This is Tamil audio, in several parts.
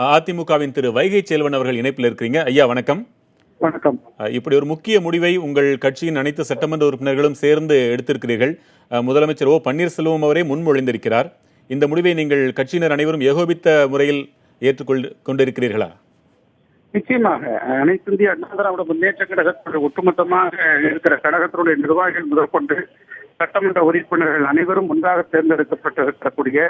அதிமுகவின் திரு வைகை செல்வன் அவர்கள் இணைப்பில் இருக்கிறீங்க. ஐயா வணக்கம். வணக்கம். இப்படி ஒரு முக்கிய முடிவை உங்கள் கட்சியின் அனைத்து சட்டமன்ற உறுப்பினர்களும் சேர்ந்து எடுத்திருக்கிறீர்கள். முதலமைச்சர் பன்னீர்செல்வம் அவரே முன்மொழிந்திருக்கிறார். இந்த முடிவை நீங்கள் கட்சியினர் அனைவரும் ஏகோபித்த முறையில் ஏற்றுக்கொண்டிருக்கிறீர்களா? நிச்சயமாக அனைத்து இந்திய அண்ணா திராவிட முன்னேற்ற கழகத்துடைய ஒட்டுமொத்தமாக இருக்கிற கழகத்தினுடைய நிர்வாகிகள் முதற்கொண்டு சட்டமன்ற உறுப்பினர்கள் அனைவரும் ஒன்றாக தேர்ந்தெடுக்கப்பட்டிருக்கக்கூடிய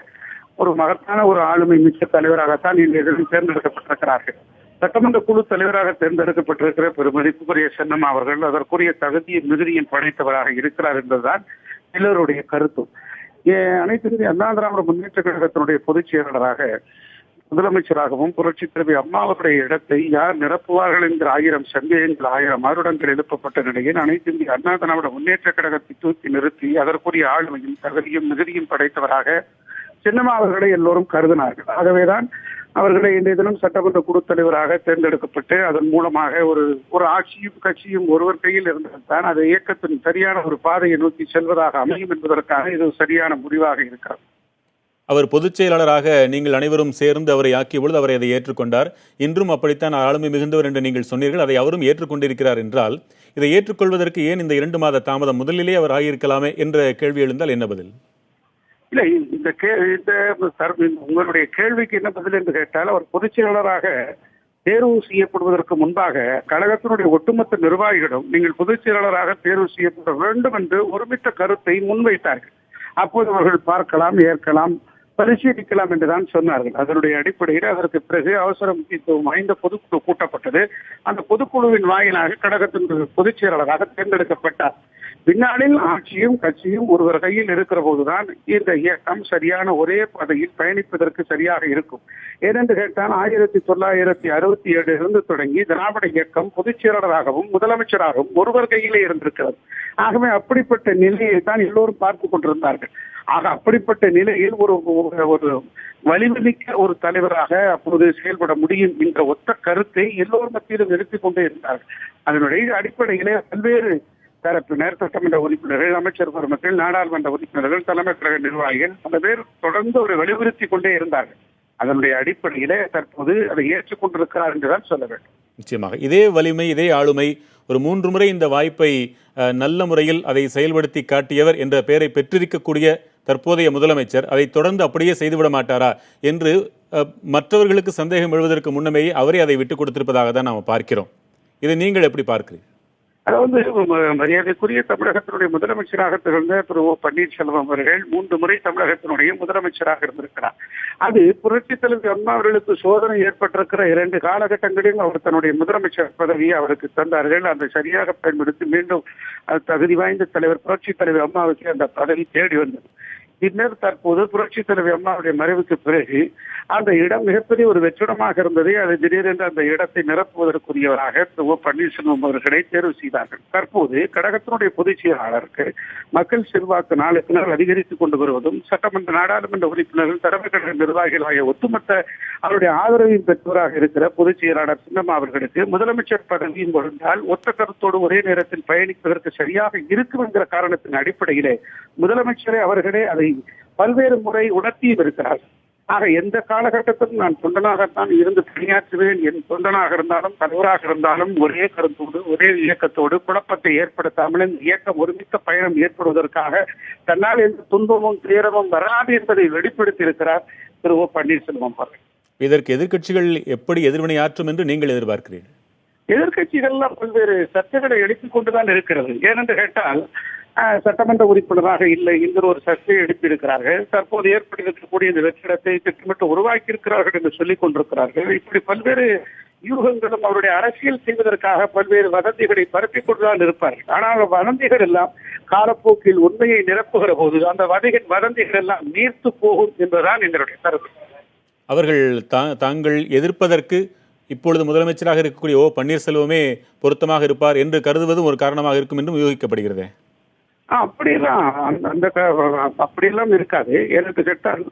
ஒரு மகத்தான ஒரு ஆளுமை மிக்க தலைவராகத்தான் இன்றைய தினம் தேர்ந்தெடுக்கப்பட்டிருக்கிறார்கள். சட்டமன்ற குழு தலைவராக தேர்ந்தெடுக்கப்பட்டிருக்கிற பெருமதிப்புக்குரிய சென்னம்மா அவர்கள் அதற்குரிய தகுதியும் மிகுதியும் படைத்தவராக இருக்கிறார் என்பதுதான் சிலருடைய கருத்து. அனைத்து இந்திய அண்ணா திராவிட முன்னேற்ற கழகத்தினுடைய பொதுச் செயலாளராக முதலமைச்சராகவும் புரட்சி தலைவி அம்மாவுடைய இடத்தை யார் நிரப்புவார்கள் என்கிற 1000 சந்தேகங்கள் 1000 வருடங்கள் எழுப்பப்பட்ட நிலையில் அனைத்து இந்திய அண்ணா திராவிட முன்னேற்ற கழகத்தை தூக்கி நிறுத்தி அதற்குரிய ஆளுமையும் தகுதியும் மிகுதியும் படைத்தவராக சின்னம்மா அவர்களை எல்லோரும் கருதினார்கள். ஆகவேதான் அவர்களை இன்றைய தினம் சட்டமன்ற குழு தலைவராக தேர்ந்தெடுக்கப்பட்டு அதன் மூலமாக ஒரு ஆட்சியும் கட்சியும் ஒருவர் கையில் இருந்ததுதான் அது இயக்கத்தின் சரியான ஒரு பாதையை நோக்கி செல்வதாக அமையும் என்பதற்காக இது சரியான முடிவாக இருக்கிறது. அவர் பொதுச் செயலாளராக நீங்கள் அனைவரும் சேர்ந்து அவரை ஆக்கிய பொழுது அவரை அதை ஏற்றுக்கொண்டார். இன்றும் அப்படித்தான் ஆளுமை மிகுந்தவர் என்று நீங்கள் சொன்னீர்கள். அதை அவரும் ஏற்றுக்கொண்டிருக்கிறார் என்றால் இதை ஏற்றுக்கொள்வதற்கு ஏன் இந்த 2 மாத தாமதம்? முதலிலே அவர் ஆகியிருக்கலாமே என்ற கேள்வி எழுந்தால் என்ன பதில்? இல்லை, உங்களுடைய கேள்விக்கு என்ன பதில் என்று கேட்டால், அவர் பொதுச் செயலாளராக தேர்வு செய்யப்படுவதற்கு முன்பாக கழகத்தினுடைய ஒட்டுமொத்த நிர்வாகிகளும் நீங்கள் பொதுச் செயலாளராக தேர்வு செய்யப்பட வேண்டும் என்று ஒருமித்த கருத்தை முன்வைத்தார்கள். அப்போது அவர்கள் பார்க்கலாம், ஏற்கலாம், பரிசீலிக்கலாம் என்றுதான் சொன்னார்கள். அதனுடைய அடிப்படையில் அதற்கு பிறகு அவசர முக்கியத்துவம் வாய்ந்த பொதுக்குழு கூட்டப்பட்டது. அந்த பொதுக்குழுவின் வாயிலாக கழகத்தின் பொதுச் செயலாளராக தேர்ந்தெடுக்கப்பட்டார். பின்னாளில் ஆட்சியும் கட்சியும் ஒருவர் கையில் இருக்கிற போதுதான் இந்த இயக்கம் சரியான ஒரே பாதையில் பயணிப்பதற்கு சரியாக இருக்கும். ஏனென்று கேட்டால் 1967 இருந்து தொடங்கி திராவிட இயக்கம் பொதுச் செயலாளராகவும் முதலமைச்சராகவும் ஒருவர் கையிலே இருந்திருக்கிறது. ஆகவே அப்படிப்பட்ட நிலையை தான் எல்லோரும் பார்த்து கொண்டிருந்தார்கள். ஆக அப்படிப்பட்ட நிலையில் ஒரு வலிமைமிக்க ஒரு தலைவராக அப்போது செயல்பட முடியும் என்ற ஒத்த கருத்தை எல்லோரும் மத்தியிலும் எடுத்துக் கொண்டே இருந்தார்கள். அதனுடைய அடிப்படையிலே பல்வேறு தரப்பினர், சட்டமன்ற உறுப்பினர்கள், அமைச்சர் பெருமக்கள், நாடாளுமன்ற உறுப்பினர்கள், தலைமை கழக நிர்வாகிகள் பல பேர் தொடர்ந்து ஒரு வலியுறுத்தி கொண்டே இருந்தார்கள். அதனுடைய அடிப்படையிலே தற்போது அதை ஏற்றுக்கொண்டிருக்கிறார் என்றுதான் சொல்ல வேண்டும். நிச்சயமாக இதே வலிமை, இதே ஆளுமை, ஒரு 3 முறை இந்த வாய்ப்பை நல்ல முறையில் அதை செயல்படுத்தி காட்டியவர் என்ற பெயரை பெற்றிருக்கக்கூடிய தற்போதைய முதலமைச்சர் அதை தொடர்ந்து அப்படியே செய்துவிட மாட்டாரா என்று மற்றவர்களுக்கு சந்தேகம் எழுவதற்கு முன்னமேயே அவரே அதை விட்டுக் கொடுத்திருப்பதாக தான் நாம் பார்க்கிறோம். இதை நீங்கள் எப்படி பார்க்கிறீர்கள்? அதாவது மரியாதைக்குரிய தமிழகத்தினுடைய முதலமைச்சராக திகழ்ந்த திரு பன்னீர்செல்வம் அவர்கள் 3 முறை தமிழகத்தினுடைய முதலமைச்சராக இருந்திருக்கிறார். அது புரட்சி தலைவி அம்மா அவர்களுக்கு சோதனை ஏற்பட்டிருக்கிற 2 காலகட்டங்களில் அவர் தன்னுடைய முதலமைச்சர் பதவியை அவருக்கு தந்தார்கள். அதை சரியாக பயன்படுத்தி மீண்டும் தகுதி வாய்ந்த தலைவர் புரட்சி தலைவி அம்மாவுக்கு அந்த பதவி தேடி வந்தது. பின்னர் தற்போது புரட்சி தலைவி அம்மாவுடைய மறைவுக்கு பிறகு அந்த இடம் மிகப்பெரிய ஒரு வெற்றிடமாக இருந்தது. அது திடீரென்று அந்த இடத்தை நிரப்புவதற்குரியவராக பன்னீர்செல்வம் அவர்களை தேர்வு செய்தார்கள். தற்போது கழகத்தினுடைய பொதுச் செயலாளருக்கு மக்கள் செல்வாக்கு நாளுக்கு நாள் அதிகரித்துக் கொண்டு வருவதும் சட்டமன்ற நாடாளுமன்ற உறுப்பினர்கள், தலைமை கழக நிர்வாகிகள் ஆகிய ஒட்டுமொத்த அவருடைய ஆதரவையும் பெற்றவராக இருக்கிற பொதுச் செயலாளர் சின்னம்மா அவர்களுக்கு முதலமைச்சர் பதவியும் கொடுத்தால் ஒத்த கருத்தோடு ஒரே நேரத்தில் பயணிப்பதற்கு சரியாக இருக்கும் என்கிற காரணத்தின் அடிப்படையிலே முதலமைச்சரை அவர்களே அதை பல்வேறு முறை உணர்த்தியும் இருக்கிறார். ஆக எந்த காலகட்டத்திலும் நான் தொண்டனாகத்தான் இருந்து பணியாற்றுவேன், என் தொண்டனாக இருந்தாலும் தலைவராக இருந்தாலும் ஒரே கருத்தோடு ஒரே இயக்கத்தோடு குழப்பத்தை ஏற்படுத்தாமல் இந்த இயக்கம் ஒருமித்த பயணம் ஏற்படுவதற்காக தன்னால் எந்த துன்பமும் துயரமும் வராது என்பதை வெளிப்படுத்தி இருக்கிறார் திரு பன்னீர்செல்வம் அவர்கள். இதற்கு எதிர்க்கட்சிகள் எப்படி எதிர்வினை ஆற்றும் என்று நீங்கள் எதிர்பார்க்கிறீர்கள்? எதிர்கட்சிகள்லாம் பல்வேறு சர்ச்சைகளை எடுத்துக் கொண்டுதான் இருக்கிறது. ஏனென்று கேட்டால் சட்டமன்ற உறுப்பினராக இல்லை என்கிற ஒரு சர்ச்சையை எழுப்பியிருக்கிறார்கள். தற்போது ஏற்பட்டிருக்கக்கூடிய இந்த வெற்றிடத்தை திட்டமிட்டு உருவாக்கி இருக்கிறார்கள் என்று சொல்லிக் கொண்டிருக்கிறார்கள். இப்படி பல்வேறு யூகங்களும் அவருடைய அரசியல் செய்வதற்காக பல்வேறு வதந்திகளை பரப்பிக் கொண்டுதான் இருப்பார்கள். ஆனால் வதந்திகள் எல்லாம் காலப்போக்கில் உண்மையை நிரப்புகிற போது அந்த வதந்திகள் எல்லாம் நீர்த்து போகும் என்பதுதான் எங்களுடைய கருத்து. அவர்கள் தாங்கள் எதிர்ப்பதற்கு இப்பொழுது முதலமைச்சராக இருக்கக்கூடிய பன்னீர்செல்வமே பொருத்தமாக இருப்பார் என்று கருதுவதும் ஒரு காரணமாக இருக்கும் என்றும் யூகிக்கப்படுகிறது. அப்படியெல்லாம் அப்படியெல்லாம் இருக்காது. எனக்கு கேட்டால்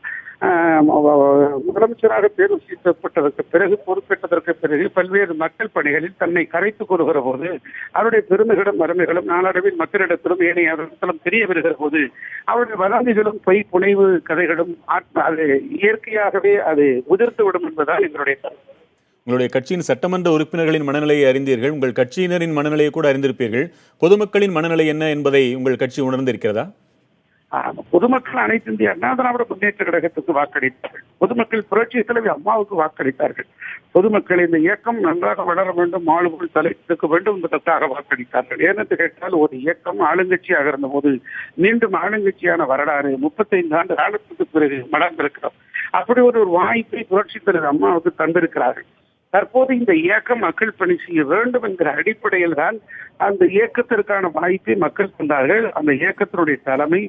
முதலமைச்சராக தேர்வு செய்யப்பட்டதற்கு பிறகு, பொறுப்பேற்றதற்கு பிறகு பல்வேறு மக்கள் பணிகளில் தன்னை கரைத்துக் கொள்கிற போது, அவருடைய பெருமைகளும் வறுமைகளும் நாளடைவில் மக்களிடத்திலும் ஏனைய இடத்திலும் தெரிய வருகிற போது, அவருடைய வதந்திகளும் பொய் புனைவு கதைகளும் அது இயற்கையாகவே அது உதிர்த்து விடும் என்பதால் எங்களுடைய கருத்து. உங்களுடைய கட்சியின் சட்டமன்ற உறுப்பினர்களின் மனநிலையை அறிந்தீர்கள், உங்கள் கட்சியினரின் மனநிலையை கூட அறிந்திருப்பீர்கள். பொதுமக்களின் மனநிலை என்ன என்பதை உங்கள் கட்சி உணர்ந்திருக்கிறதா? பொதுமக்கள் அனைத்து இந்திய அண்ணா திராவிட முன்னேற்ற கழகத்துக்கு வாக்களித்தார்கள். பொதுமக்கள் புரட்சி தலைவி அம்மாவுக்கு வாக்களித்தார்கள். பொதுமக்கள் இந்த இயக்கம் நன்றாக வளர வேண்டும், ஆளுநர் தலைக்க வேண்டும் என்பதற்காக வாக்களித்தார்கள். ஏனென்று கேட்டால், ஒரு இயக்கம் ஆளுங்கட்சியாக இருந்த போது மீண்டும் ஆளுங்கட்சியான வரலாறு 35 ஆண்டு காலத்துக்கு பிறகு மலர்ந்திருக்கிறோம். அப்படி ஒரு வாய்ப்பை புரட்சி தலைவர் அம்மாவுக்கு தந்திருக்கிறார்கள். தற்போது இந்த இயக்கம் மக்கள் பணி செய்ய வேண்டும் என்கிற அடிப்படையில் தான் அந்த இயக்கத்திற்கான வாய்ப்பை மக்கள் தந்தார்கள். அந்த இயக்கத்தினுடைய தலைமை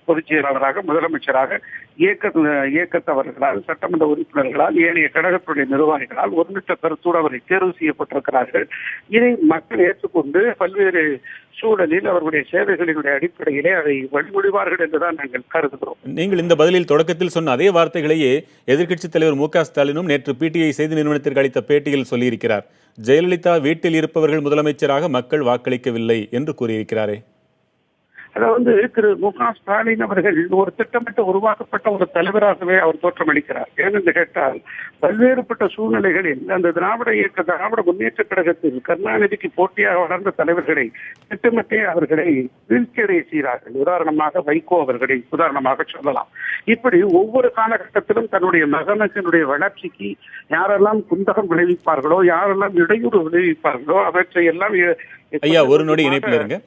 பொதுச் செயலாளராக, முதலமைச்சராக இயக்கத்தவர்களால், சட்டமன்ற உறுப்பினர்களால், ஏனைய கழகத்துடைய நிர்வாகிகளால் ஒருமித்த கருத்தோடு அவரை தேர்வு செய்யப்பட்டிருக்கிறார்கள். இதை மக்கள் ஏற்றுக்கொண்டு பல்வேறு சூழலில் அவர்களுடைய சேவைகளினுடைய அடிப்படையிலே அதை வழிமொழிவார்கள் என்றுதான் நாங்கள் கருதுகிறோம். நீங்கள் இந்த பதிலில் தொடக்கத்தில் சொன்ன அதே வார்த்தைகளையே எதிர்க்கட்சித் தலைவர் மு க ஸ்டாலினும் நேற்று பிடிஐ செய்தி நிறுவனத்திற்கு அளித்த பேட்டியில் சொல்லியிருக்கிறார். ஜெயலலிதா வீட்டில் இருப்பவர்கள் முதலமைச்சராக மக்கள் வாக்களிக்கவில்லை என்று கூறியிருக்கிறாரே. அதாவது திரு மு க ஸ்டாலின் அவர்கள் ஒரு திட்டமிட்டு உருவாக்கப்பட்ட ஒரு தலைவராகவே அவர் தோற்றமளிக்கிறார். ஏனென்று கேட்டால், பல்வேறுபட்ட சூழ்நிலைகளில் அந்த திராவிட முன்னேற்ற கழகத்தில் கருணாநிதிக்கு போட்டியாக வளர்ந்த தலைவர்களை திட்டமிட்டே அவர்களை வீழ்ச்சியடைய செய்கிறார்கள். உதாரணமாக வைகோ அவர்களை உதாரணமாக சொல்லலாம். இப்படி ஒவ்வொரு காலகட்டத்திலும் தன்னுடைய மகனுடைய வளர்ச்சிக்கு யாரெல்லாம் குந்தகம் விளைவிப்பார்களோ, யாரெல்லாம் இடையூறு விளைவிப்பார்களோ அவற்றை எல்லாம் ஐயா, ஒரு நொடி இணைப்பில் இருங்க.